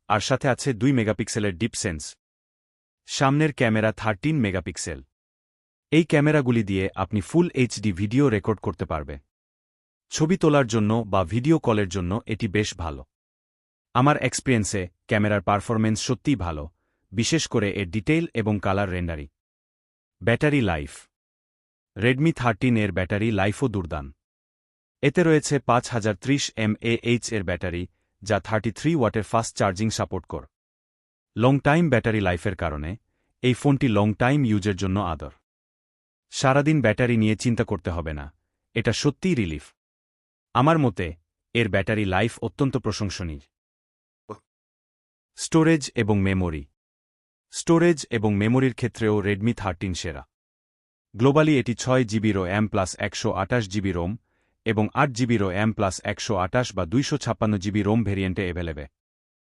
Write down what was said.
আর সাথে আছে 2 মেগাপিক্সেলের ডিপ সেন্স। সামনের ক্যামেরা 13 মেগাপিক্সেল। এই ক্যামেরাগুলি দিয়ে আপনি ফুল এইচডি ভিডিও রেকর্ড করতে পারবে। ছবি তোলার জন্য বা ভিডিও কলের জন্য এটি বেশ ভালো। আমার এক্সপিরিয়েন্সে ক্যামেরার পারফরমেন্স সত্যিই ভালো, বিশেষ করে এর ডিটেইল এবং colour rendering. Battery life. Redmi 13 এর ব্যাটারি লাইফও দুর্দান্ত। এতে রয়েছে 5030 mAh এর ব্যাটারি, যা 33 ওয়াটের ফাস্ট চার্জিং সাপোর্ট করে। লং টাইম ব্যাটারি লাইফের কারণে এই ফোনটি লং টাইম ইউজের জন্য আদর। সারাদিন ব্যাটারি নিয়ে চিন্তা করতে হবে না, এটা সত্যিই রিলিফ। আমার মতে এর ব্যাটারি লাইফ অত্যন্ত প্রশংসনীয়। স্টোরেজ এবং মেমোরি। স্টোরেজ এবং মেমোরির ক্ষেত্রেও রেডমি 13 সেরা। গ্লোবালি এটি 6 GB RAM plus 128 GB ROM এবং 8 জিবি RAM প্লাস 128 বা 256 জিবি রোম ভেরিয়েন্টে অ্যাভেলেবেল।